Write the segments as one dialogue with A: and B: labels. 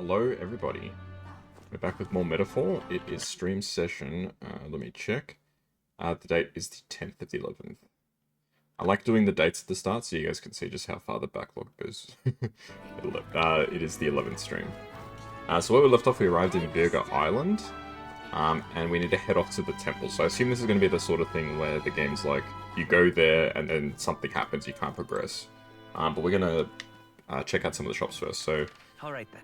A: Hello, everybody. We're back with more Metaphor. It is stream session. Let me check. The date is the 10th of the 11th. I like doing the dates at the start so you guys can see just how far the backlog goes. It is the 11th stream. So where we left off, we arrived in Virga Island. And we need to head off to the temple. So I assume this is going to be the sort of thing where the game's like, you go there and then something happens, you can't progress. But we're going to check out some of the shops first. So,
B: alright then.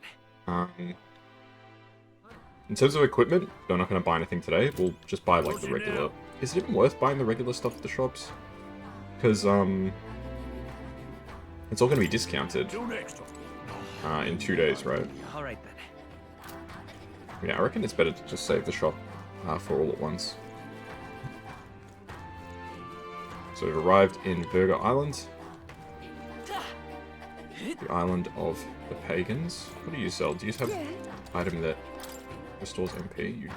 A: In terms of equipment, we're not going to buy anything today. We'll just buy like the regular. Is it even worth buying the regular stuff at the shops? Because it's all going to be discounted in 2 days, right?
B: Alright then.
A: Yeah, I reckon it's better to just save the shop for all at once. So we've arrived in Virga Island. The island of the pagans. What do you sell? Do you have an item that restores MP?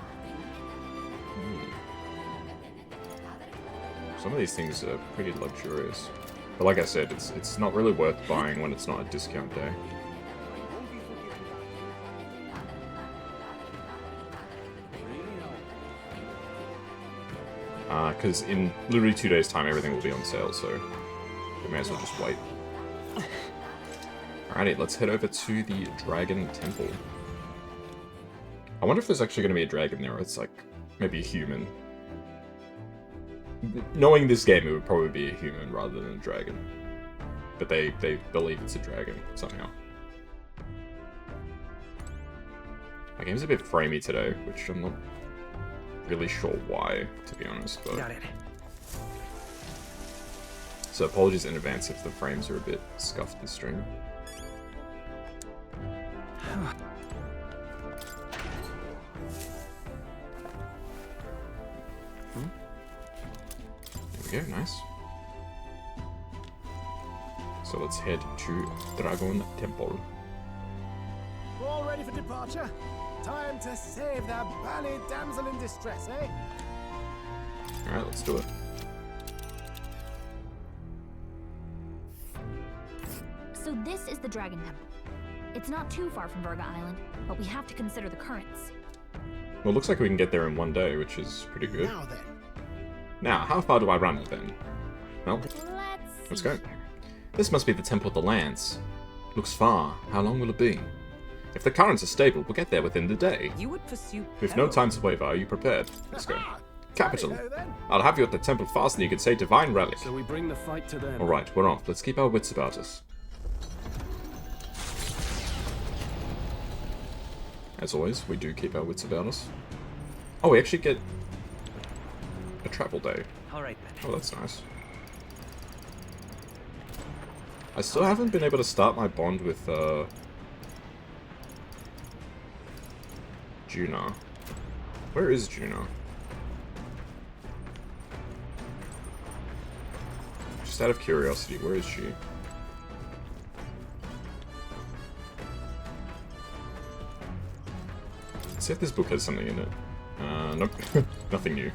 A: Some of these things are pretty luxurious. But like I said, it's not really worth buying when it's not a discount day. Because in literally 2 days' time, everything will be on sale, so we may as well just wait. Alrighty, let's head over to the Dragon Temple. I wonder if there's actually going to be a dragon there, or it's like, maybe a human. Knowing this game, it would probably be a human rather than a dragon. But they believe it's a dragon, somehow. My game's a bit framey today, which I'm not really sure why, to be honest. But...
B: Got it.
A: So apologies in advance if the frames are a bit scuffed this stream. There we go, nice. So let's head to Dragon Temple.
C: All ready for departure? Time to save that bally damsel in distress, eh?
A: Alright, let's do it.
D: So this is the Dragon Temple. It's not too far from Virga Island, but we have to consider the currents.
A: Well, it looks like we can get there in 1 day, which is pretty good.
C: Now then.
A: Now, how far do I run then? Well, let's go.
D: Here.
A: This must be the Temple of the Lands. Looks far. How long will it be? If the currents are stable, we'll get there within the day.
B: You would pursue
A: With no time to waver, are you prepared? Let's go. Capital.
C: Righto then.
A: I'll have you at the temple fast and you can say Divine Relic.
E: So we bring the fight to them.
A: Alright, we're off. Let's keep our wits about us. As always, we do keep our wits about us. Oh, we actually get a travel day.
B: alright then.
A: Oh, that's nice. I still haven't been able to start my bond with, Juna. Where is Juna? Just out of curiosity, where is she? Let's see if this book has something in it. Nope. Nothing new.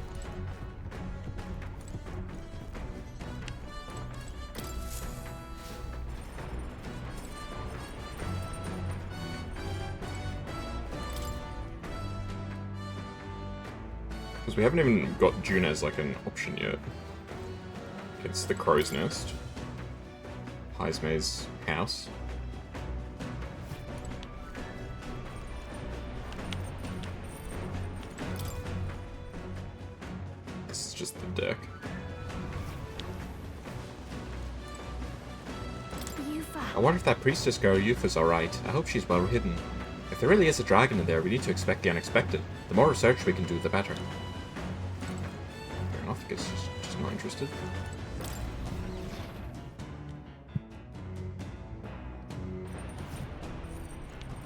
A: Because we haven't even got June as like an option yet. It's the Crow's Nest. Heismay's house. This is just the deck. I wonder if that priestess girl Yufa's alright. I hope she's well hidden. If there really is a dragon in there, we need to expect the unexpected. The more research we can do, the better. Fair enough, I guess just not interested.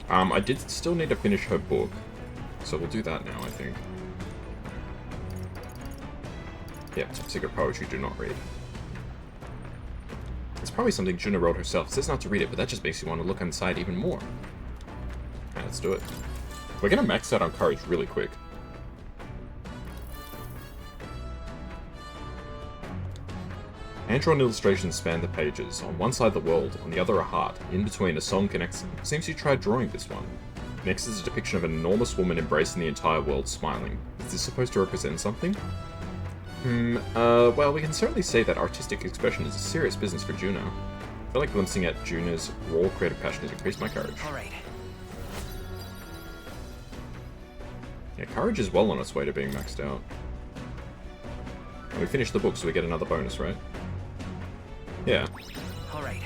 A: I did still need to finish her book, so we'll do that now, I think. Yeah, top secret poetry, do not read. It's probably something Juna wrote herself. It says not to read it, but that just makes you want to look inside even more. Alright, let's do it. We're gonna max out on courage really quick. Hand-drawn illustrations span the pages. On one side the world, on the other a heart. In between a song connects them. Seems you tried drawing this one. Next is a depiction of an enormous woman embracing the entire world, smiling. Is this supposed to represent something? Well, we can certainly say that artistic expression is a serious business for Juno. I feel like glimpsing at Juno's raw creative passion has increased my courage.
B: Alright.
A: Yeah, courage is well on its way to being maxed out. And we finished the book, so we get another bonus, right? Yeah.
B: Alright.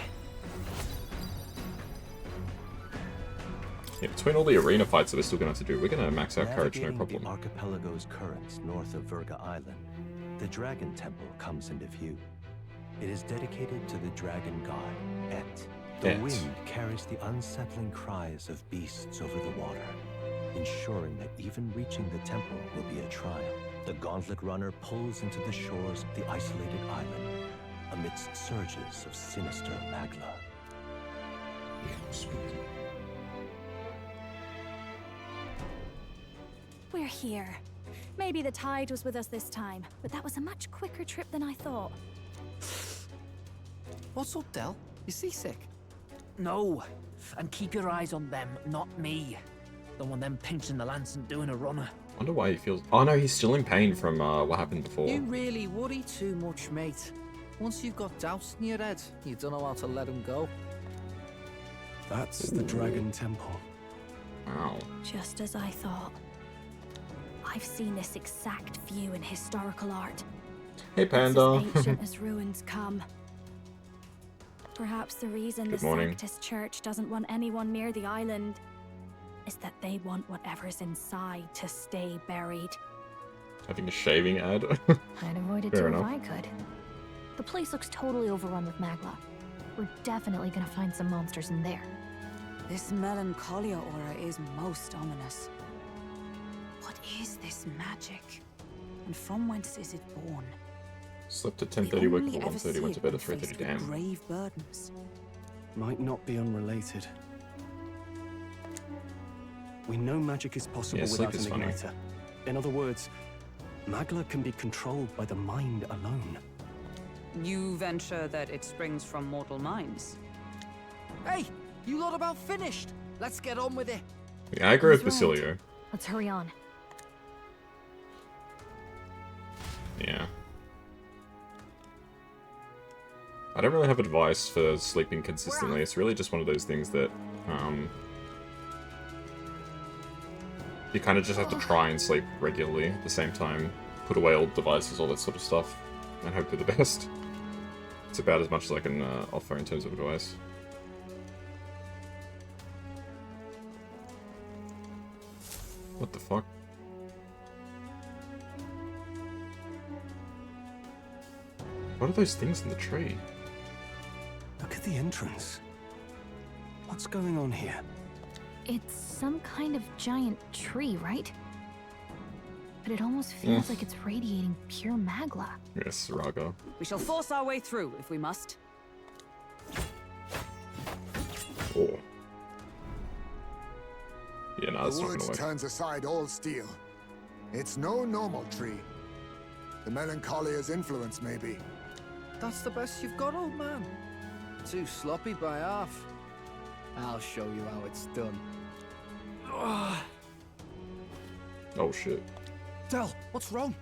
A: Yeah, between all the arena fights that we're still gonna have to do, we're gonna max out courage, no
E: Navigating
A: problem.
E: the archipelago's currents north of Virga Island, the Dragon Temple comes into view. It is dedicated to the dragon god, Et. The
A: Et.
E: wind carries the unsettling cries of beasts over the water, ensuring that even reaching the temple will be a trial. The gauntlet runner pulls into the shores of the isolated island, amidst surges of sinister magla.
D: We're here. Maybe the tide was with us this time, but that was a much quicker trip than I thought.
B: What's up, Del? You seasick? No. And keep your eyes on them, not me. Don't want them pinching the lance and doing a runner.
A: Wonder why he feels... Oh no, he's still in pain from what happened before.
B: You really worry too much, mate. Once you've got doubts in your head, you don't know how to let them go.
C: That's the Dragon Temple.
A: Wow.
D: Just as I thought. I've seen this exact view in historical art.
A: Hey, Panda.
D: It's as ancient as ruins come. Perhaps the reason
A: Good
D: the
A: morning.
D: Sanctus Church doesn't want anyone near the island is that they want whatever's inside to stay buried.
A: Having a shaving ad.
D: I'd avoid it
A: Fair
D: too if
A: enough.
D: I could. The place looks totally overrun with magla. We're definitely gonna find some monsters in there.
F: This melancholia aura is most ominous. What is this magic? And from whence is it born?
A: Slept at
F: We
A: 10:30, woke
F: only
A: up at
F: ever
A: 1:30,
F: see
A: went to
F: it
A: bed at
F: when faced
A: 3:30.
F: with
A: Damn.
F: grave burdens.
C: Might not be unrelated. We know magic is possible
A: Yeah, sleep
C: without
A: is
C: an
A: funny.
C: igniter. In other words, magla can be controlled by the mind alone.
F: You venture that it springs from mortal minds.
B: Hey, you lot about finished? Let's get on with it.
A: Yeah, I agree with
D: He's right.
A: Basilio.
D: Let's hurry on.
A: Yeah. I don't really have advice for sleeping consistently. It's really just one of those things that, you kind of just have to try and sleep regularly at the same time. Put away old devices, all that sort of stuff, and hope for the best. It's about as much as I can offer in terms of advice. What the fuck? What are those things in the tree?
C: Look at the entrance. What's going on here?
D: It's some kind of giant tree, right? But it almost feels like it's radiating pure magla.
A: Yes, Raga.
F: We shall force our way through if we must.
A: Oh. Yeah, no,
G: The
A: that's not
G: woods
A: gonna work.
G: turns aside all steel. It's no normal tree. The Melancholia's influence, maybe.
B: That's the best you've got, old man. Too sloppy by half. I'll show you how it's done.
A: Oh shit.
B: Del, what's wrong?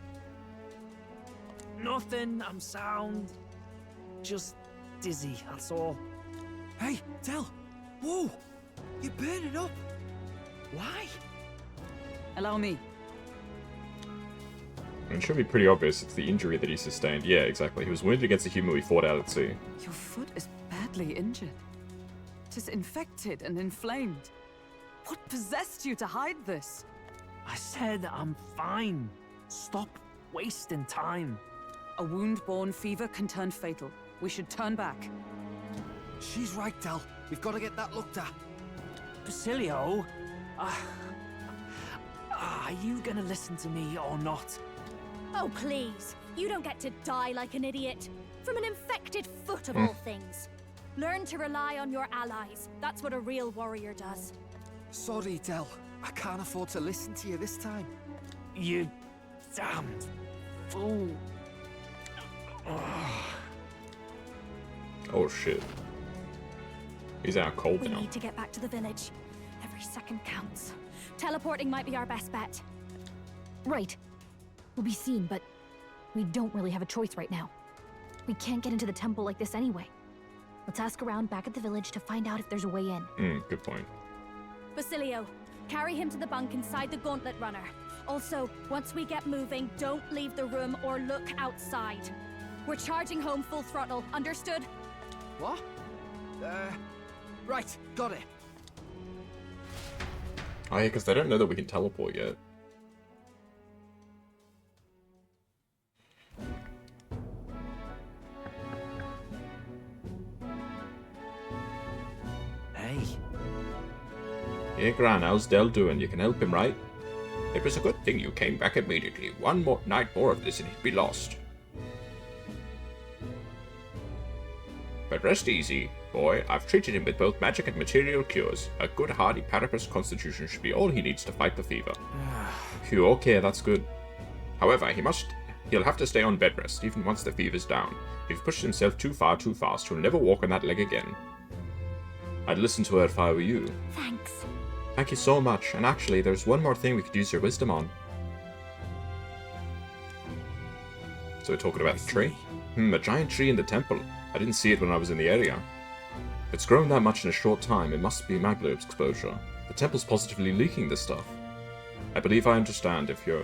B: Nothing, I'm sound. Just dizzy, that's all. Hey, Del! Whoa! You're burning up! Why?
F: Allow me.
A: It should be pretty obvious. It's the injury that he sustained. Yeah, exactly. He was wounded against a human we fought out at sea.
F: Your foot is badly injured. It is infected and inflamed. What possessed you to hide this?
B: I said I'm fine. Stop wasting time.
F: A wound-borne fever can turn fatal. We should turn back.
B: She's right, Del. We've got to get that looked at. Basilio, are you gonna listen to me or not?
D: Oh, please. You don't get to die like an idiot. From an infected foot of all things. Learn to rely on your allies. That's what a real warrior does.
B: Sorry, Del. I can't afford to listen to you this time. You damned fool.
A: Oh shit. He's out cold
D: We
A: now.
D: need to get back to the village. Every second counts. Teleporting might be our best bet.
H: Right. We'll be seen, but we don't really have a choice right now. We can't get into the temple like this anyway. Let's ask around back at the village to find out if there's a way in.
A: Good point.
D: Basilio, carry him to the bunk inside the gauntlet runner. Also, once we get moving, don't leave the room or look outside. We're charging home full throttle, understood?
B: What? Right, got it.
A: Oh yeah, because they don't know that we can teleport yet.
B: Hey.
A: Hey Gran, how's Del doing? You can help him, right? It was a good thing you came back immediately. One more night more of this and he'd be lost. But rest easy, boy. I've treated him with both magic and material cures. A good hardy platypus constitution should be all he needs to fight the fever. Phew, okay, that's good. However, he'll have to stay on bed rest, even once the fever's down. If he pushes himself too far too fast, he'll never walk on that leg again. I'd listen to her if I were you.
D: Thanks.
A: Thank you so much, and actually, there's one more thing we could use your wisdom on. So we're talking about the tree? A giant tree in the temple. I didn't see it when I was in the area. If it's grown that much in a short time, it must be magma exposure. The temple's positively leaking this stuff. I believe I understand. If your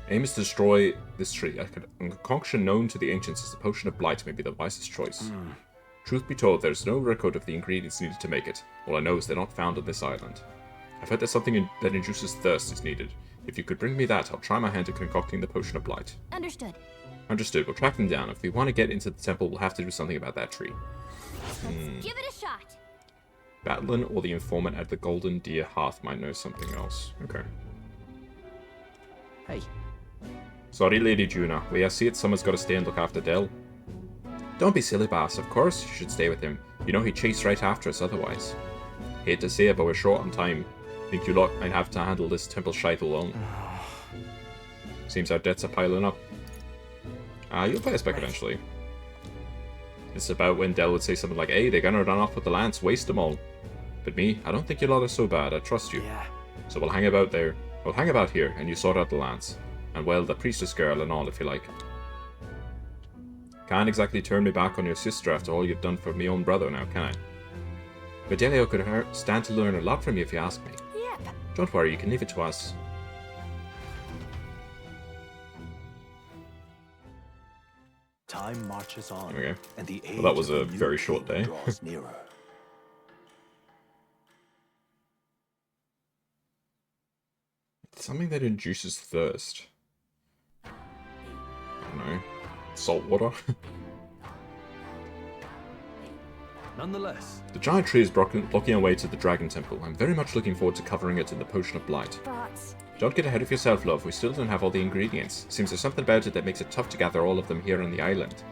A: aim is to destroy this tree, a concoction known to the ancients as the Potion of Blight may be the wisest choice. Truth be told, there's no record of the ingredients needed to make it. All I know is they're not found on this island. I've heard that something that induces thirst is needed. If you could bring me that, I'll try my hand at concocting the Potion of Blight.
H: Understood.
A: Understood. We'll track them down. If we want to get into the temple, we'll have to do something about that tree.
D: Let's give it a shot.
A: Batlin or the informant at the Golden Deer Hearth might know something else. Okay.
B: Hey.
A: Sorry, Lady Juna. I see it. Someone's got to stay and look after Del. Don't be silly, boss. Of course you should stay with him. You know he'd chase right after us otherwise. Hate to say it, but we're short on time. Think you lot might have to handle this temple shite alone. Seems our debts are piling up. You'll pay us back eventually. It's about when Del would say something like, hey, they're gonna run off with the lance, waste them all. But me, I don't think you lot are so bad, I trust you.
B: Yeah.
A: So we'll hang about there. We'll hang about here, and you sort out the lance. And well, the priestess girl and all, if you like. Can't exactly turn me back on your sister after all you've done for me own brother now, can I? Fidelio could stand to learn a lot from you if you ask me.
D: Yep.
A: Don't worry, you can leave it to us.
E: Time marches on,
A: Okay.
E: and the age
A: Well, that was
E: of
A: a
E: the new
A: very short
E: king
A: day.
E: draws nearer.
A: Something that induces thirst. I don't know. Salt water?
B: Nonetheless.
A: The giant tree is blocking our way to the Dragon Temple. I'm very much looking forward to covering it in the Potion of Blight.
D: But
A: Don't get ahead of yourself, love. We still don't have all the ingredients. Seems there's something about it that makes it tough to gather all of them here on the island.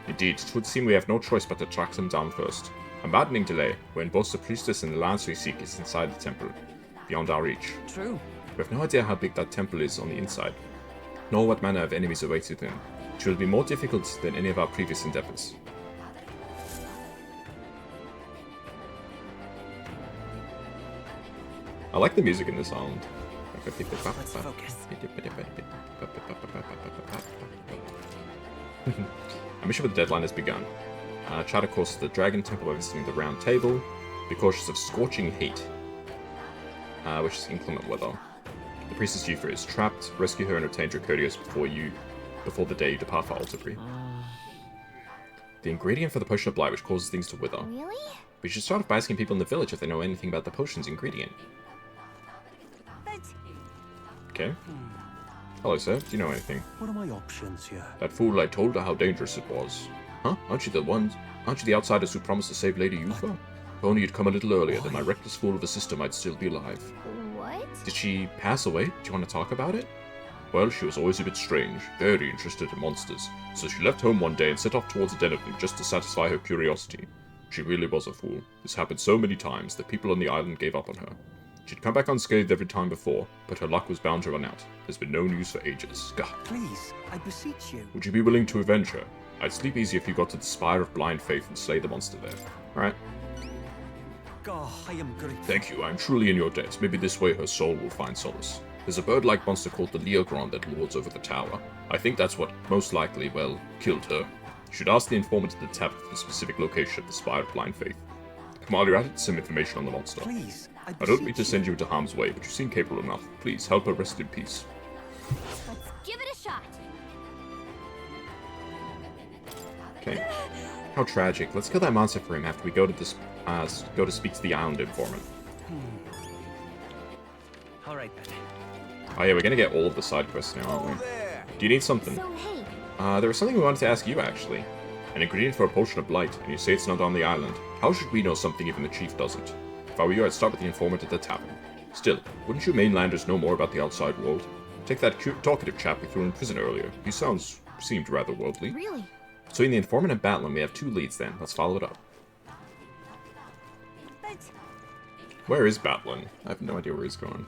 A: Indeed, it would seem we have no choice but to track them down first. A maddening delay, when both the priestess and the lance we seek is inside the temple, beyond our reach.
B: True.
A: We have no idea how big that temple is on the inside, nor what manner of enemies await within. It will be more difficult than any of our previous endeavors. I like the music in this island.
B: Let's focus.
A: A mission with the deadline has begun. Chart a course to the Dragon Temple by visiting the Round Table. Be cautious of scorching heat, which is inclement weather. The priestess Yufa is trapped. Rescue her and obtain Dracodius before the day you depart for Alterbury. The ingredient for the Potion of Blight, which causes things to wither.
D: really?
A: We should start off by asking people in the village if they know anything about the potion's ingredient.
D: But
A: Okay. Hello, sir. Do you know anything?
E: What are my options here?
A: That fool, I told her how dangerous it was. Huh? Aren't you the outsiders who promised to save Lady Yufa? If only you'd come a little earlier, then my reckless fool of a sister might still be alive.
D: what?
A: Did she pass away? Do you want to talk about it? Well, she was always a bit strange, very interested in monsters, so she left home one day and set off towards a den of them just to satisfy her curiosity. She really was a fool. This happened so many times that people on the island gave up on her. She'd come back unscathed every time before, but her luck was bound to run out. There's been no news for ages. Gah.
B: Please, I beseech you.
A: Would you be willing to avenge her? I'd sleep easy if you got to the Spire of Blind Faith and slay the monster there. Alright.
B: Oh, I am grateful.
A: Thank you, I'm truly in your debt. Maybe this way her soul will find solace. There's a bird-like monster called the Leogron that lords over the tower. I think that's what most likely, well, killed her. You should ask the informant at the tap for the specific location of the Spire of Blind Faith. While you're at it, some information on the monster.
B: Please,
A: I don't mean to send you into harm's way, but you seem capable enough. Please, help her rest in peace.
D: Let's give it a shot.
A: Okay. How tragic. Let's kill that monster for him after we go to this, go to speak to the island informant.
B: All right then.
A: Oh yeah, we're gonna get all of the side quests now, aren't we? Do you need something?
H: So, hey,
A: There was something we wanted to ask you, actually. An ingredient for a potion of blight, and you say it's not on the island. How should we know something even the chief doesn't? If I were you, I'd start with the informant at the tavern. Still, wouldn't you mainlanders know more about the outside world? Take that cute, talkative chap we threw in prison earlier. He seemed rather worldly.
H: really?
A: Between the informant and Batlin, we have 2 leads then. Let's follow it up. Where is Batlin? I have no idea where he's going.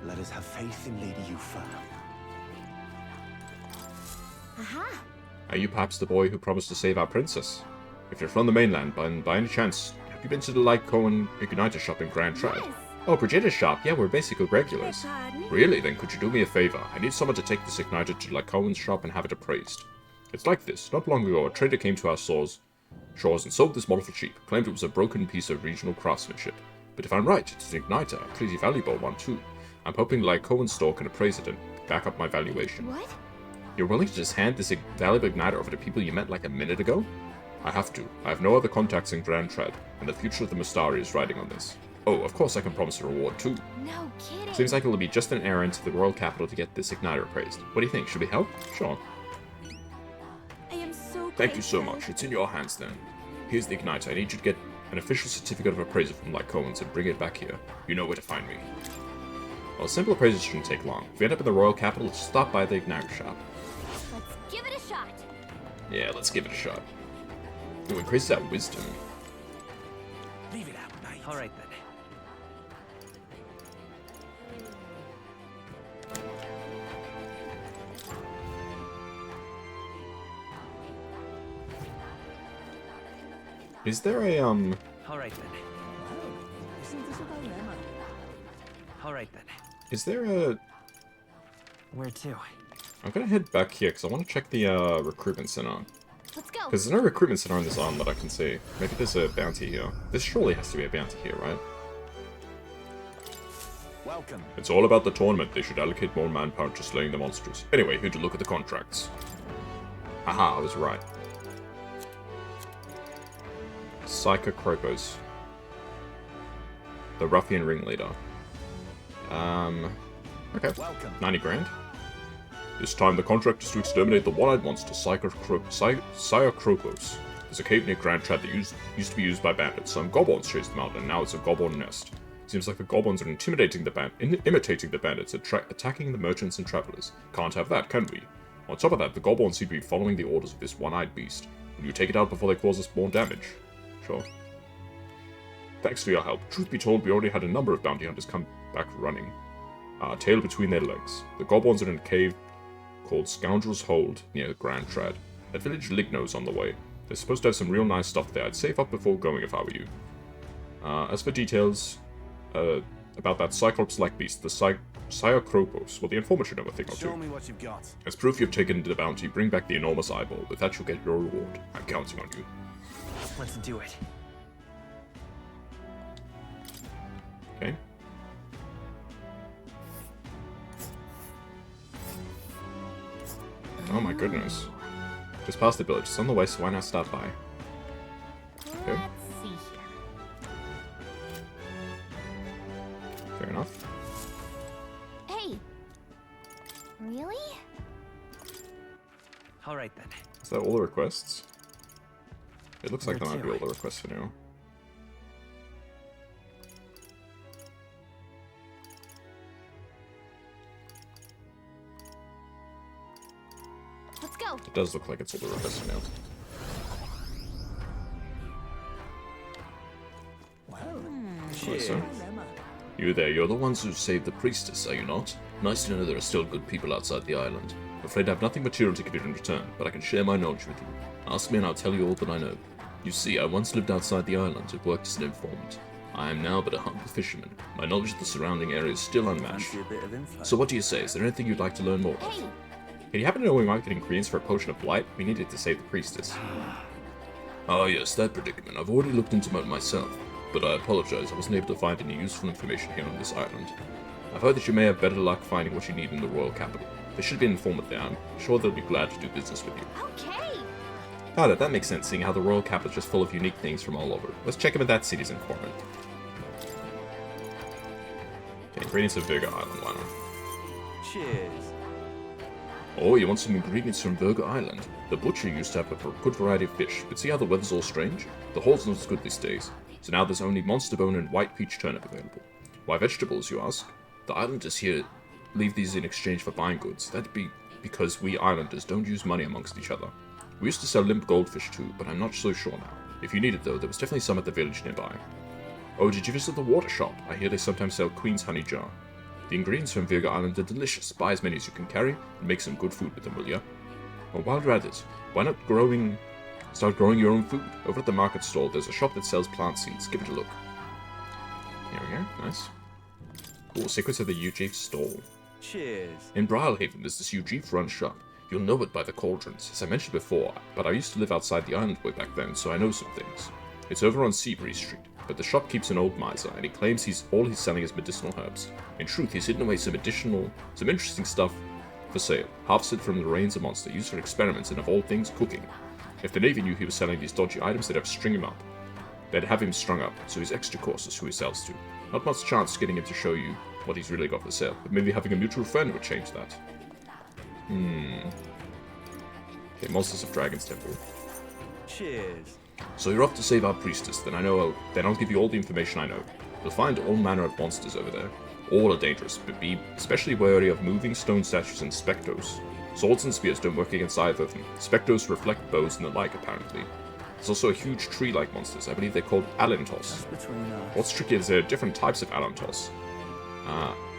E: Let us have faith in Lady Yufa.
H: Aha!
A: Are you perhaps the boy who promised to save our princess? If you're from the mainland, by any chance, have you been to the Lycoan Igniter shop in Grand Trad?
D: Yes.
A: Oh, Brigitta's shop? Yeah, we're basically regulars. Really? Then could you do me a favor? I need someone to take this igniter to Lycoan's shop and have it appraised. It's like this. Not long ago, a trader came to our shores and sold this model for cheap, claimed it was a broken piece of regional craftsmanship. But if I'm right, it's an igniter, a pretty valuable one too. I'm hoping Lycoan's store can appraise it and back up my valuation.
H: What?
A: You're willing to just hand this valuable igniter over to people you met like a minute ago? I have to. I have no other contacts in Grand Trad, and the future of the Mustari is riding on this. Oh, of course I can promise a reward too.
H: No kidding.
A: Seems like it'll be just an errand to the royal capital to get this igniter appraised. What do you think? Should we help? Sure.
D: I am so
A: Thank you so
D: grateful.
A: much. It's in your hands then. Here's the igniter. I need you to get an official certificate of appraisal from Lycoans and bring it back here. You know where to find me. Well, simple appraisal shouldn't take long. If we end up in the royal capital, just stop by the igniter shop.
D: Let's give it a shot.
A: Yeah, let's give it a shot. Ooh, increases our wisdom.
B: Leave it out, mate. All right then.
A: Is there a,
B: All right then.
C: Isn't this a dilemma?
B: All right then.
A: is there a...
B: Where to?
A: I'm gonna head back here, because I want to check the, recruitment center.
D: Let's go.
A: Because there's no recruitment center on this island that I can see. Maybe there's a bounty here. This surely has to be a bounty here, right?
C: Welcome.
A: It's all about the tournament. They should allocate more manpower to slaying the monsters. Anyway, here to look at the contracts. Aha, I was right. Psycho Kropos. The ruffian ringleader. Okay.
C: Welcome.
A: 90 grand. This time the contract is to exterminate the one-eyed monster, Psychokropos. There's a cave near Grand Trad that used to be used by bandits. Some goblins chased them out, and now it's a goblin nest. Seems like the goblins are imitating the bandits, attacking the merchants and travelers. Can't have that, can we? On top of that, the goblins seem to be following the orders of this one-eyed beast. Will you take it out before they cause us more damage? Sure. Thanks for your help. Truth be told, we already had a number of bounty hunters come back running. Tail between their legs. The goblins are in a cave called Scoundrel's Hold near Grand Trad. That village Ligno's on the way. They're supposed to have some real nice stuff there. I'd save up before going if I were you. As for details about that Cyclops-like beast, the Psychokropos, well, the informant should know a thing or two.
C: Show me what you've got.
A: As proof you've taken the bounty, bring back the enormous eyeball. With that, you'll get your reward. I'm counting on you.
B: Let's do it.
A: Okay. Oh my goodness. Just past the village. It's on the way, so why not stop by? Okay.
D: Let's see here.
A: Fair enough.
D: Hey. Really?
B: All right then.
A: Is that all the requests? It looks like
B: Where
A: that might be
B: to?
A: all the requests for now.
D: Let's go.
A: It does look like it's all the requests for now. Hello, sir. You there, you're the ones who saved the priestess, are you not? Nice to know there are still good people outside the island. I'm afraid I have nothing material to give you in return, but I can share my knowledge with you. Ask me and I'll tell you all that I know. You see, I once lived outside the island and worked as an informant. I am now but a humble fisherman. My knowledge of the surrounding area is still unmatched. So what do you say? Is there anything you'd like to learn more of?
D: Hey,
A: Can you happen to know where we might get ingredients for a potion of blight? We needed to save the priestess. Ah yes, that predicament. I've already looked into it myself, but I apologize, I wasn't able to find any useful information here on this island. I've heard that you may have better luck finding what you need in the royal capital. There should be an informant there. I'm sure they'll be glad to do business with you.
D: okay.
A: Ah, that makes sense, seeing how the royal capital is just full of unique things from all over. Let's check in with that city's informant. Okay, ingredients of Virgo Island, why not?
B: Cheers.
A: Oh, you want some ingredients from Virgo Island? The butcher used to have a good variety of fish, but see how the weather's all strange? The haul's not as good these days, so now there's only monster bone and white peach turnip available. Why vegetables, you ask? The islanders here leave these in exchange for buying goods. That'd be because we islanders don't use money amongst each other. We used to sell limp goldfish too, but I'm not so sure now. If you need it though, there was definitely some at the village nearby. Oh, did you visit the water shop? I hear they sometimes sell Queen's honey jar. The ingredients from Virgo Island are delicious. Buy as many as you can carry, and make some good food with them, will ya? Well, while you're at it, why not start growing your own food? Over at the market stall, there's a shop that sells plant seeds. Give it a look. Here we go. Nice. Cool. Secrets of the Ujif stall.
B: Cheers.
A: In Briarhaven, there's this Ujif-run shop. You'll know it by the cauldrons, as I mentioned before, but I used to live outside the island way back then, so I know some things. It's over on Seabreeze Street, but the shop keeps an old miser, and he claims all he's selling is medicinal herbs. In truth, he's hidden away some interesting stuff for sale, harvested from the rains of monster, used for experiments and of all things, cooking. If the Navy knew he was selling these dodgy items, they'd have him strung up, so he's extra cautious who he sells to. Not much chance getting him to show you what he's really got for sale, but maybe having a mutual friend would change that. Okay, Monsters of Dragon's Temple.
B: Cheers.
A: So you're off to save our priestess, then I'll give you all the information I know. You'll find all manner of monsters over there. All are dangerous, but be especially wary of moving stone statues and spectros. Swords and spears don't work against either of them. Spectros reflect bows and the like, apparently. There's also a huge tree-like monsters. I believe they're called Alantos. What's tricky is there are different types of Alantos.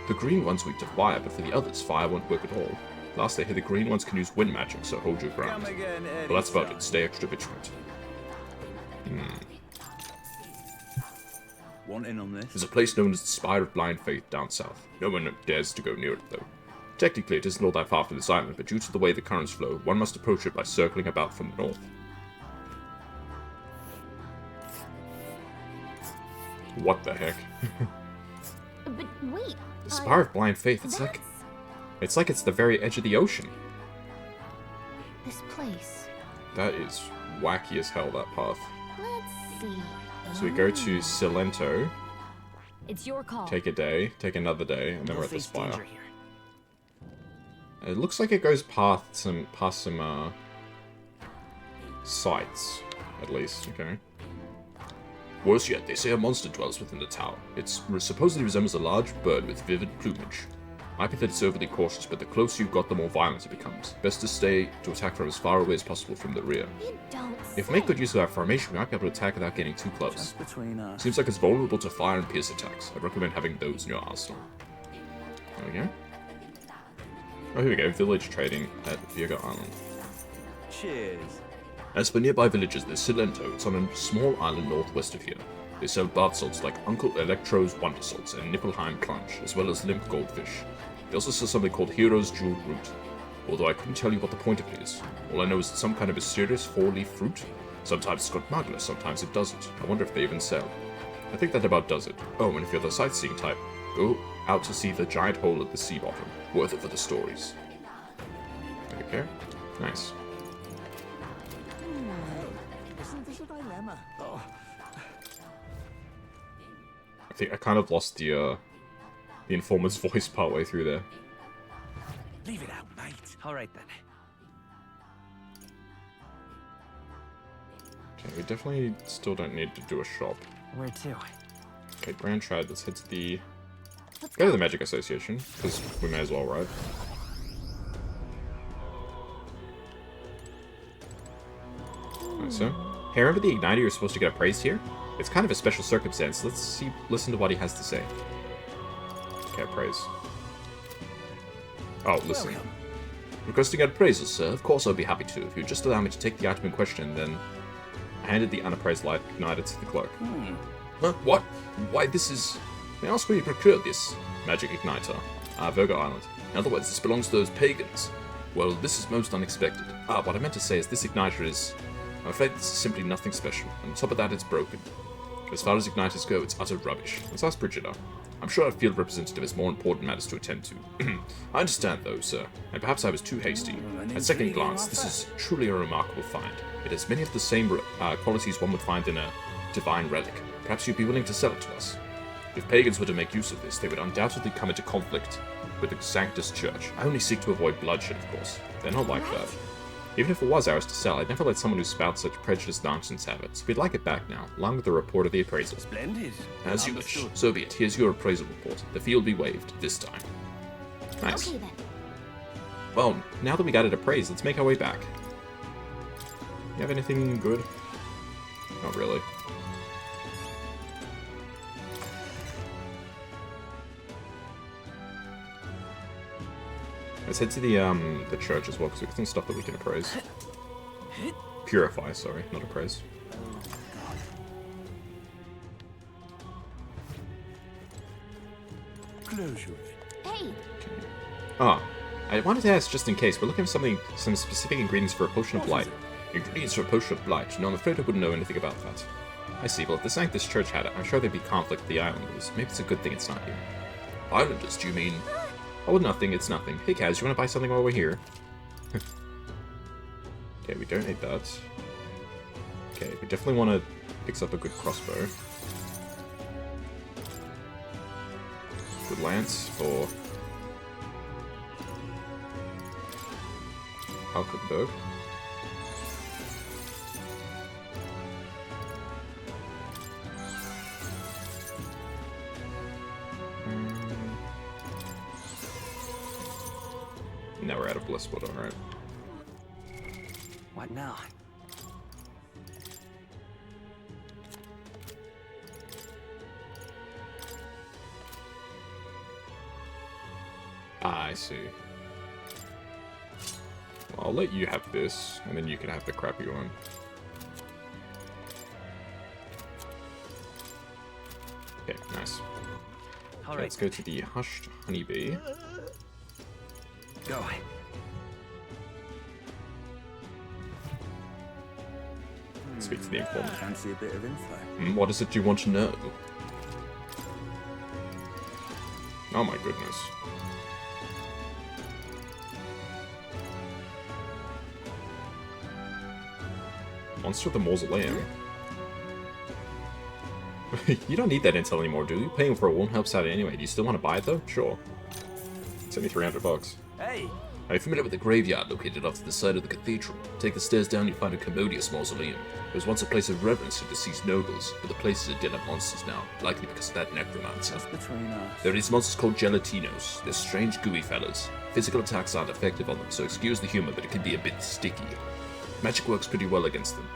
A: The green ones weak to fire, but for the others, fire won't work at all. Last I hear, the green ones can use wind magic, so hold your ground. Well, that's about it. Stay extra vigilant.
B: Want in on this?
A: There's a place known as the Spire of Blind Faith down south. No one dares to go near it, though. Technically, it isn't all that far from this island, but due to the way the currents flow, one must approach it by circling about from the north. What the heck?
H: But wait.
A: The Spire of Blind Faith, it's like it's the very edge of the ocean.
H: This place.
A: That is wacky as hell, that path.
H: Let's see.
A: So we go to Silento,
H: It's your call.
A: take a day, take another day, and then we're at the
B: Face danger
A: Spire.
B: here.
A: It looks like it goes past some sites, at least. Okay. Worse yet, they say a monster dwells within the tower. It supposedly resembles a large bird with vivid plumage. Might be that it's overly cautious, but the closer you've got, the more violent it becomes. Best to attack from as far away as possible from the rear.
H: You don't
A: If we make good use of our formation, we might be able to attack without getting too close.
B: Just between us.
A: Seems like it's vulnerable to fire and pierce attacks. I'd recommend having those in your arsenal. There we go. Oh, here we go. Village trading at Virgo Island.
B: Cheers.
A: As for nearby villages, there's Silento. It's on a small island northwest of here. They sell bath salts like Uncle Electro's Wonder Salts and Niflheim Crunch, as well as limp goldfish. They also sell something called Hero's Jeweled Root, although I couldn't tell you what the point of it is. All I know is it's some kind of mysterious four-leaf fruit. Sometimes it's got magma, sometimes it doesn't. I wonder if they even sell. I think that about does it. Oh, and if you're the sightseeing type, go out to see the giant hole at the sea bottom. Worth it for the stories. Okay, nice.
C: Isn't this a dilemma? Oh,
A: I think I kind of lost the informant's voice partway through there.
B: Leave it out, mate. All right then.
A: Okay, we definitely still don't need to do a shop.
B: Where to?
A: Okay, Grand Trade, let's head to the... Go to the Magic Association, because we may as well, right? Alright, so... Hey, remember the Igniter you're supposed to get appraised here? It's kind of a special circumstance. Listen to what he has to say. Okay, appraise. Oh, listen.
B: Welcome.
A: Requesting an appraisal, sir? Of course I'll be happy to, if you'd just allow me to take the item in question, then... I handed the unappraised light igniter to the clerk. Huh? What? Why, this is... May I ask where you procured this magic igniter? Virgo Island. In other words, this belongs to those pagans. Well, this is most unexpected. What I meant to say is this igniter is... I'm afraid this is simply nothing special. On top of that, it's broken. As far as igniters go, it's utter rubbish. Let's ask Brigida. I'm sure our field representative has more important matters to attend to. I understand, though, sir, and perhaps I was too hasty. At second glance, this is truly a remarkable find. It has many of the same qualities one would find in a divine relic. Perhaps you'd be willing to sell it to us. If pagans were to make use of this, they would undoubtedly come into conflict with the Sanctus Church. I only seek to avoid bloodshed, of course. They're not like that. Even if it was ours to sell, I'd never let someone who spouts such prejudiced nonsense have it, so we'd like it back now, along with the report of the appraisal.
B: Splendid.
A: As you wish. So be it. Here's your appraisal report. The fee will be waived, this time. Nice.
H: Okay then.
A: Well, now that we got it appraised, let's make our way back. You have anything good? Not really. Let's head to the church as well, because we have some stuff that we can appraise. Purify, sorry, not appraise.
B: Closure.
H: Hey,
A: I wanted to ask just in case, we're looking for some specific ingredients for a potion of blight. Ingredients for a potion of blight? No, I'm afraid I wouldn't know anything about that. I see, well if the Sanctus Church had it, I'm sure there'd be conflict with the Islanders. Maybe it's a good thing it's not here. Islanders, do you mean? Oh, nothing, it's nothing. Hey Kaz, you wanna buy something while we're here? Okay, we don't need that. Okay, we definitely wanna pick up a good crossbow. Good lance for Alkenberg. Now we're out of Blisswood, alright.
B: What now?
A: I see. Well, I'll let you have this, and then you can have the crappy one. Okay, nice. Okay, let's go to the Hushed Honeybee.
B: Go.
A: Speak to the informant.
B: Fancy a bit of info.
A: What is it you want to know? Oh my goodness. Monster of the Mausoleum. You don't need that intel anymore, do you? Paying for it won't help us out anyway. Do you still want to buy it though? Sure. It's only $300.
B: Hey!
A: Are you familiar with the graveyard located off to the side of the cathedral? Take the stairs down, you'll find a commodious mausoleum. It was once a place of reverence for deceased nobles, but the place is a den of monsters now, likely because of that necromancer.
B: That's between us.
A: There are these monsters called gelatinos. They're strange, gooey fellas. Physical attacks aren't effective on them, so excuse the humor, but it can be a bit sticky. Magic works pretty well against them.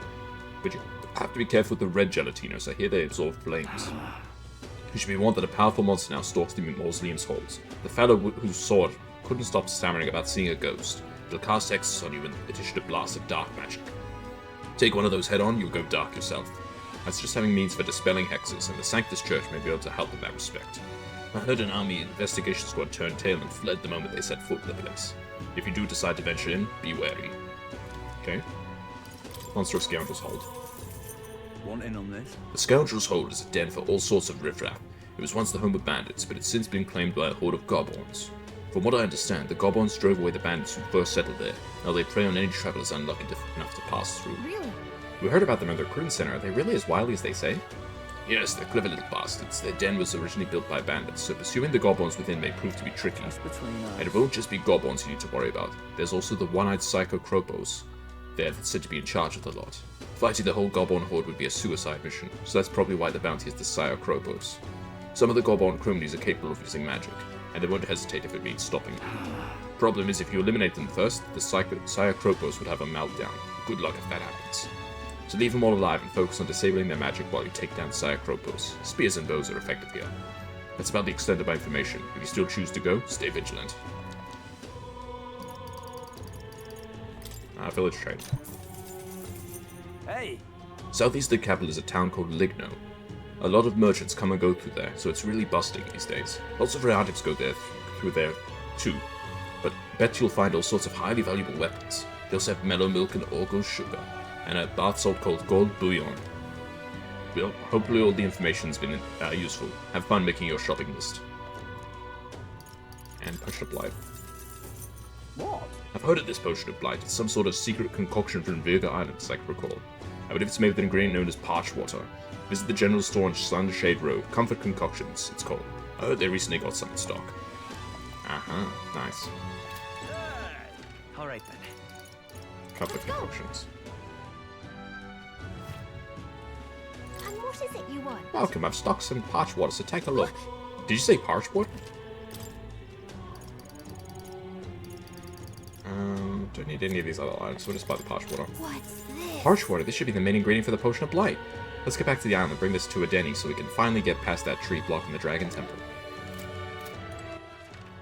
A: But you have to be careful with the red gelatinos. I hear they absorb flames. You should be warned that a powerful monster now stalks the mausoleum's halls. The fellow who saw it couldn't stop stammering about seeing a ghost. It'll cast hexes on you in addition to blasts of dark magic. Take one of those head on, you'll go dark yourself. That's just having means for dispelling hexes, and the Sanctus Church may be able to help in that respect. I heard an army investigation squad turned tail and fled the moment they set foot in the place. If you do decide to venture in, be wary. Okay. Monster of Scoundrel's Hold.
B: Want in on this?
A: The Scoundrel's Hold is a den for all sorts of riffraff. It was once the home of bandits, but it's since been claimed by a horde of goblins. From what I understand, the goblins drove away the bandits who first settled there. Now they prey on any travelers unlucky enough to pass through.
H: really?
A: We heard about them in the recruiting center. Are they really as wily as they say? Yes, they're clever little bastards. Their den was originally built by bandits, so pursuing the goblins within may prove to be tricky.
B: That's between us.
A: And it won't just be goblins you need to worry about. There's also the one-eyed psycho Kropos there that's said to be in charge of the lot. Fighting the whole goblin horde would be a suicide mission, so that's probably why the bounty is the Sire Kropos. Some of the goblin cronies are capable of using magic, and they won't hesitate if it means stopping them. Problem is, if you eliminate them first, the Sire Kropos would have a meltdown. Good luck if that happens. So leave them all alive and focus on disabling their magic while you take down Sire Kropos. Spears and bows are effective here. That's about the extent of my information. If you still choose to go, stay vigilant. Village trade.
B: Hey!
A: Southeast of the capital is a town called Ligno. A lot of merchants come and go through there, so it's really bustling these days. Lots of rare items go through there too. But bet you'll find all sorts of highly valuable weapons. They also have mellow milk and Orgo sugar, and a bath salt called gold bouillon. Well, hopefully all the information's been useful. Have fun making your shopping list. And potion of blight.
B: What?
A: I've heard of this potion of blight. It's some sort of secret concoction from Virga Island, as I can recall. I believe it's made with an ingredient known as parch water. Visit the general store on Sunshade Road. Comfort Concoctions, it's called. I heard they recently got some in stock. Nice.
B: Alright then.
A: Comfort Concoctions.
D: And what is it you want?
A: Welcome, I've stocked some parch water, so take a look. Did you say parch water? Don't need any of these other items, so we'll just buy the parch water.
D: What's this?
A: Parch water, this should be the main ingredient for the potion of blight. Let's get back to the island and bring this to a Denny so we can finally get past that tree blocking the Dragon Temple.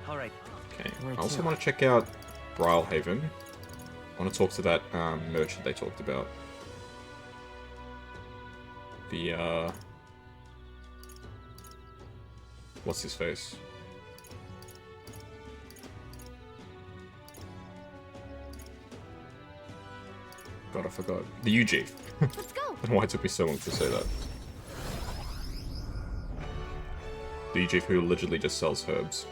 B: Alright.
A: Okay, I also want to check out Brylehaven. I want to talk to that merchant they talked about. The, what's his face? God, I forgot. The UG.
D: Let's go.
A: I don't know why it took me so long to say that. The UG who allegedly just sells herbs.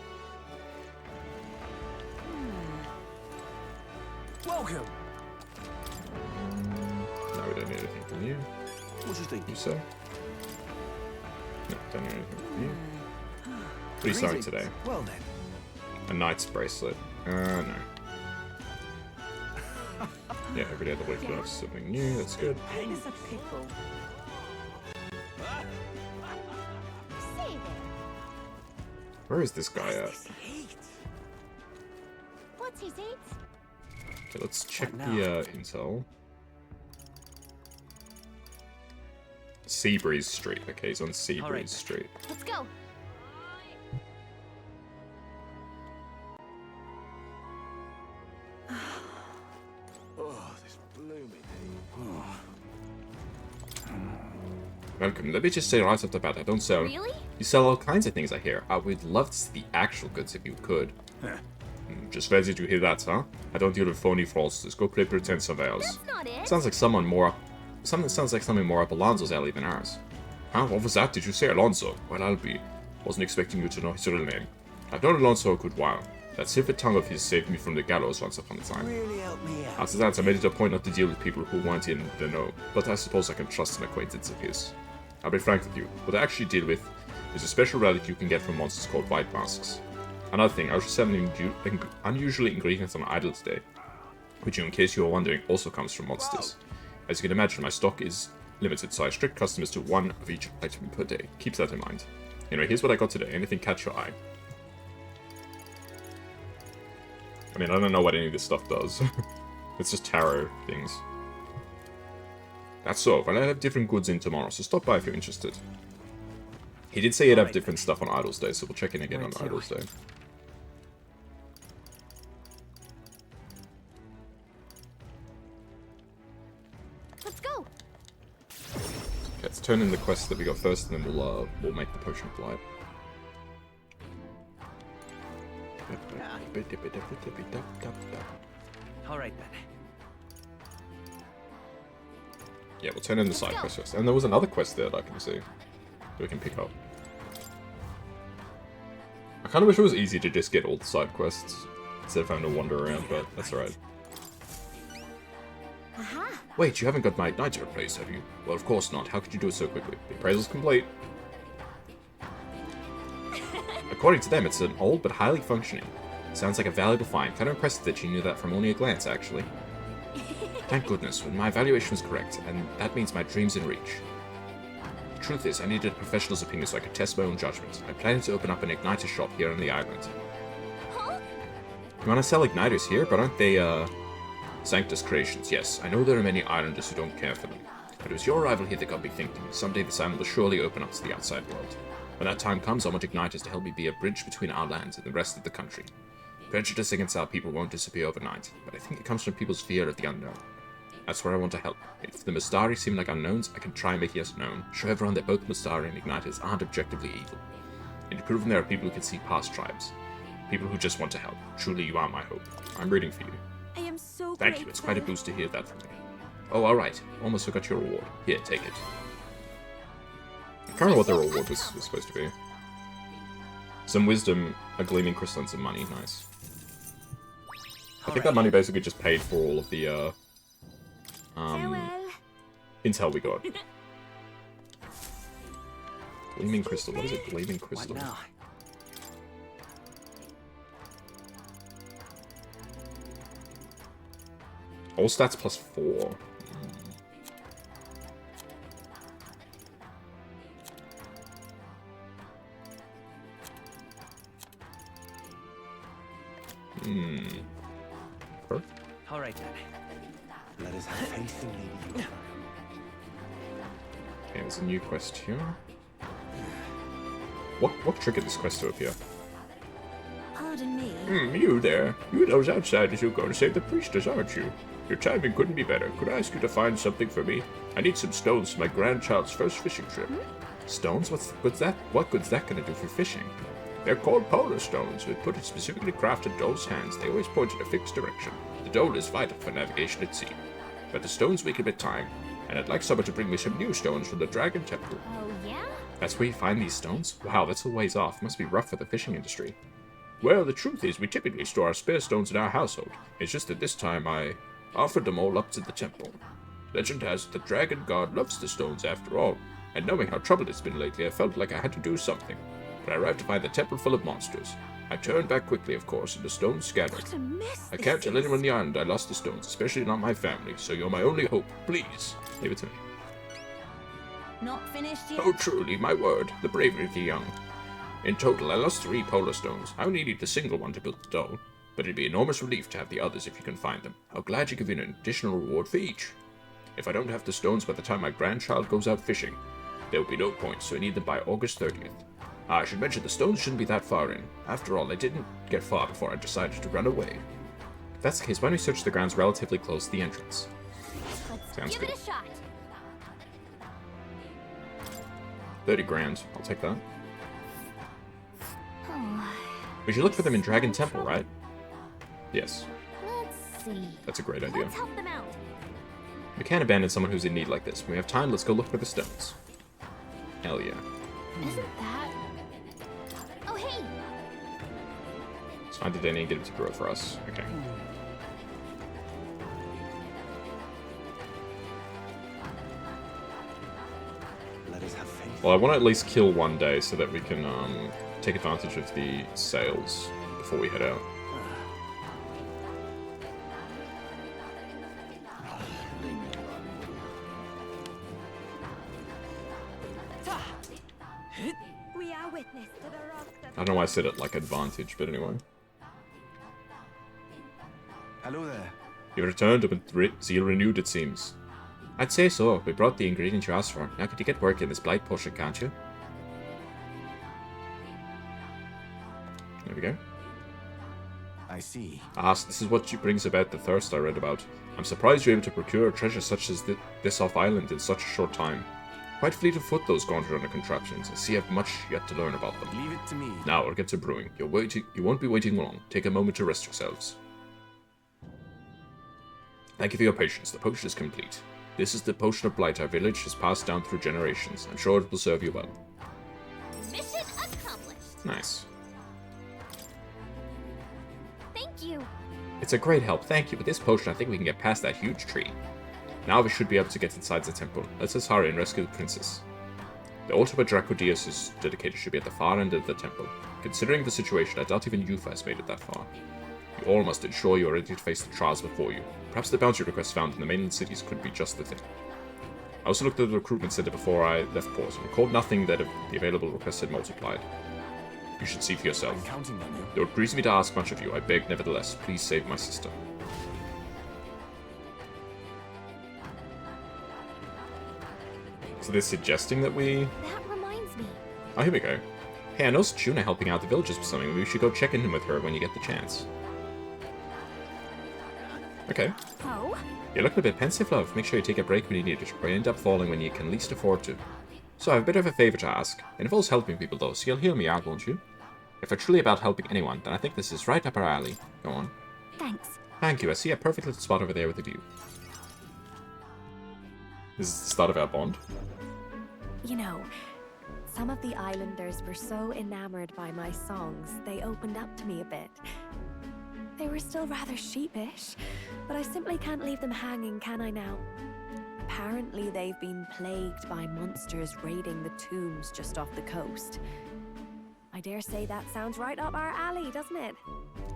B: Welcome.
A: No, we don't need anything from you.
B: What do you think?
A: You say? No, don't need anything from you. What are you selling today?
B: Well then.
A: A knight's bracelet. No. Yeah, every day of the week we have something new, that's good.
F: It's a pickle.
A: Where is this guy at?
D: What's his heat?
A: Okay, let's check the intel. Seabreeze Street. Okay, he's on Seabreeze Street.
D: Let's go.
B: Oh, this blooming
A: Welcome. Let me just say right off the bat, I don't sell.
D: Really?
A: You sell all kinds of things, I hear. I would love to see the actual goods if you could. Just ready to hear that, huh? I don't deal with phony fraudsters. Go play pretend somewhere else.
D: That's not it.
A: Sounds like someone more up. Sounds like something more up Alonso's alley than ours. Huh? What was that? Did you say Alonso? Well, I'll be. Wasn't expecting you to know his real name. I've known Alonso a good while. That silver tongue of his saved me from the gallows once upon a time.
B: really helped me out.
A: After that, I made it a point not to deal with people who weren't in the know, but I suppose I can trust an acquaintance of his. I'll be frank with you, what I actually deal with is a special relic you can get from monsters called white masks. Another thing, I was selling unusual ingredients on Idol's Day, which in case you are wondering also comes from monsters. As you can imagine, my stock is limited, so I restrict customers to one of each item per day. Keep that in mind. Anyway, here's what I got today. Anything catch your eye? I mean, I don't know what any of this stuff does. It's just tarot things. That's all, but I'll have different goods in tomorrow, so stop by if you're interested. He did say he'd have different stuff on Idol's Day, so we'll check in again on Idol's Day.
D: Let's go.
A: Okay, let's turn in the quest that we got first, and then we'll make the potion of blight.
B: Alright then.
A: Yeah, we'll turn in the side quest first. And there was another quest there that I can see that we can pick up. I kind of wish it was easy to just get all the side quests instead of having to wander around, but that's alright.
D: Aha.
A: Wait, you haven't got my knight's replaced, have you? Well, of course not. How could you do it so quickly? The appraisal's complete. According to them, it's an old but highly functioning. Sounds like a valuable find. Kind of impressive that you knew that from only a glance, actually. Thank goodness, when my evaluation was correct, and that means my dream's in reach. The truth is, I needed a professional's opinion so I could test my own judgment. I planned to open up an igniter shop here on the island.
D: Huh?
A: You wanna sell igniters here, but aren't they, Sanctus creations? Yes, I know there are many islanders who don't care for them. But it was your arrival here that got me thinking. Someday this island will surely open up to the outside world. When that time comes, I want igniters to help me be a bridge between our lands and the rest of the country. Prejudice against our people won't disappear overnight, but I think it comes from people's fear of the unknown. That's where I want to help. If the Mystari seem like unknowns, I can try and make us known. Show everyone that both Mystari and Igniters aren't objectively evil. And to prove them there are people who can see past tribes. People who just want to help. Truly, you are my hope. I'm rooting for you.
D: I am so
A: Thank
D: grateful.
A: you, it's quite a boost to hear that from me. Oh, alright. Almost forgot your reward. Here, take it. I can't remember what the reward was supposed to be. Some wisdom, a gleaming crystal, and some money. Nice. I think that money basically just paid for all of the, intel we got. Gleaming crystal. What is it? Gleaming crystal.
B: What now?
A: All stats plus 4. Huh?
B: All right then.
E: Let us have faith in Lady Yuta.
A: Okay, there's a new quest here. What triggered this quest to appear?
D: Pardon me.
A: You there. You those outsiders who go to save the priestess, aren't you? Your timing couldn't be better. Could I ask you to find something for me? I need some stones for my grandchild's first fishing trip. Stones? What good's that gonna do for fishing? They're called polar stones. We put it specifically crafted dole's hands. They always point in a fixed direction. The dole is vital for navigation at sea. But the stones make a bit time, and I'd like someone to bring me some new stones from the Dragon Temple.
D: Oh, yeah?
A: That's where you find these stones? Wow, that's a ways off. Must be rough for the fishing industry. Well, the truth is, we typically store our spare stones in our household. It's just that this time I offered them all up to the temple. Legend has it the dragon god loves the stones after all, and knowing how troubled it's been lately, I felt like I had to do something. But I arrived to find the temple full of monsters. I turned back quickly, of course, and the stones scattered.
D: What a mess
A: I
D: this
A: can't tell
D: is.
A: anyone on the island I lost the stones, especially not my family, so you're my only hope. Please, leave it to me.
D: Not finished yet?
A: Oh, truly, my word, the bravery of the young. In total, I lost 3 polar stones. I only needed the single one to build the dole, but it'd be an enormous relief to have the others if you can find them. I'll gladly give you an additional reward for each. If I don't have the stones by the time my grandchild goes out fishing, there will be no point, so I need them by August 30th. I should mention the stones shouldn't be that far in. After all, I didn't get far before I decided to run away. If that's the case, why don't we search the grounds relatively close to the entrance?
D: Let's
A: Sounds
D: give
A: good.
D: it a shot.
A: 30 grand. I'll take that.
D: Oh,
A: We should look for them in Dragon Temple, right? Yes,
D: let's see.
A: that's a great idea.
D: Let's help them out.
A: We can't abandon someone who's in need like this. When we have time, let's go look for the stones. Hell yeah.
D: Isn't that... Oh, hey!
A: Let's find the Denny and get him to grow for us. Okay.
E: Let us have faith.
A: Well, I want to at least kill one day so that we can take advantage of the sales before we head out.
D: We are witness to the rock that...
A: I don't know why I said it like advantage, but anyway.
E: Hello there.
A: You returned with zeal renewed, it seems. I'd say so. We brought the ingredients you asked for. Now could you get working this blight potion, can't you? There we go.
E: I see.
A: Ah, so this is what brings about the thirst I read about. I'm surprised you're able to procure a treasure such as this off-island in such a short time. Quite fleet of foot, those Gauntlet Runner contraptions. I see you have much yet to learn about them.
E: Leave it to me.
A: Now, we'll get to brewing. You won't be waiting long. Take a moment to rest yourselves. Thank you for your patience. The potion is complete. This is the potion of blight our village has passed down through generations. I'm sure it will serve you well.
D: Mission accomplished.
A: Nice.
D: Thank you.
A: It's a great help, thank you. With this potion, I think we can get past that huge tree. Now we should be able to get inside the temple. Let us hurry and rescue the princess. The altar where Dracodius is dedicated should be at the far end of the temple. Considering the situation, I doubt even Yufa has made it that far. You all must ensure you are ready to face the trials before you. Perhaps the bounty requests found in the mainland cities could be just the thing. I also looked at the recruitment center before I left port and recalled nothing that the available requests had multiplied. You should see for yourself.
E: I'm counting on you.
A: Though it grieves me to ask much of you, I beg nevertheless, please save my sister. So they're suggesting that we...
D: That reminds me.
A: Oh, here we go. Hey, I know Tuna helping out the villagers with something. Maybe we should go check in with her when you get the chance. Okay.
D: Oh?
A: You're looking a bit pensive, love. Make sure you take a break when you need it, or you end up falling when you can least afford to. So I have a bit of a favour to ask. It involves helping people, though, so you'll hear me out, won't you? If you're truly about helping anyone, then I think this is right up our alley. Go on.
H: Thanks.
A: Thank you. I see a perfect little spot over there with a view. This is the start of our bond.
I: You know, some of the islanders were so enamored by my songs, they opened up to me a bit. They were still rather sheepish, but I simply can't leave them hanging, can I now? Apparently they've been plagued by monsters raiding the tombs just off the coast. I dare say that sounds right up our alley, doesn't it?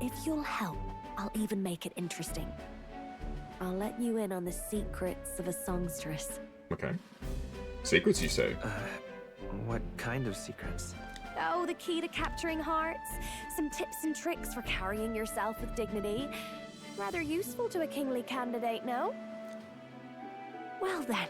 I: If you'll help, I'll even make it interesting. I'll let you in on the secrets of a songstress.
A: Okay. Secrets, you say?
B: What kind of secrets?
I: Oh, the key to capturing hearts. Some tips and tricks for carrying yourself with dignity. Rather useful to a kingly candidate, no? Well then,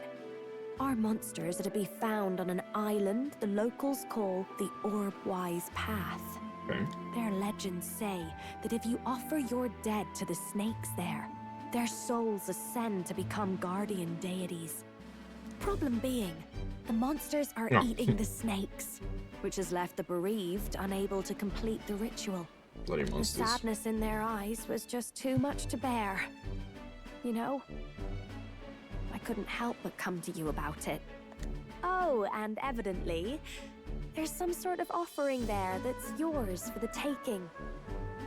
I: our monsters are to be found on an island the locals call the Orb-Wise Path.
A: Okay.
I: Their legends say that if you offer your dead to the snakes there, their souls ascend to become guardian deities. Problem being, the monsters are
A: Oh.
I: eating the snakes, which has left the bereaved unable to complete the ritual.
A: Bloody
I: The
A: monsters.
I: sadness in their eyes was just too much to bear. You know? I couldn't help but come to you about it. Oh, and evidently, there's some sort of offering there that's yours for the taking.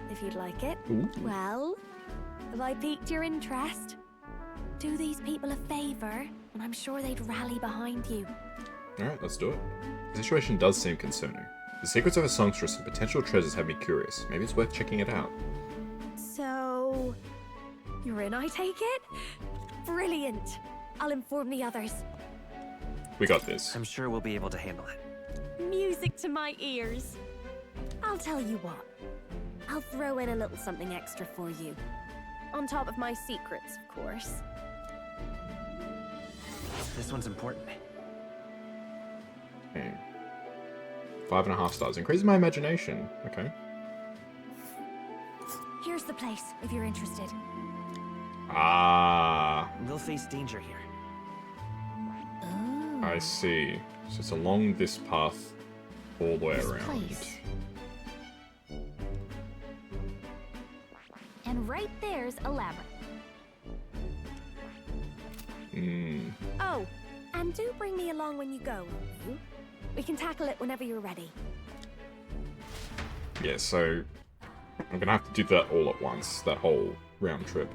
I: If you'd like it.
A: Ooh.
I: Well, have I piqued your interest? Do these people a favor, and I'm sure they'd rally behind you.
A: Alright, let's do it. The situation does seem concerning. The secrets of a songstress and potential treasures have me curious. Maybe it's worth checking it out.
I: So, you're in, I take it? Brilliant. I'll inform the others.
A: We got this.
B: I'm sure we'll be able to handle it.
I: Music to my ears. I'll tell you what. I'll throw in a little something extra for you. On top of my secrets, of course.
B: This one's important.
A: Okay. 5.5 stars. Increases my imagination. Okay.
H: Here's the place, if you're interested.
A: Ah,
B: We'll face danger here.
H: Oh.
A: I see. So it's along this path all the way
H: This
A: around.
H: place. And right there's a labyrinth.
A: Hmm.
I: Oh, and do bring me along when you go, won't you? We can tackle it whenever you're ready.
A: Yeah, so I'm gonna have to do that all at once, that whole round trip.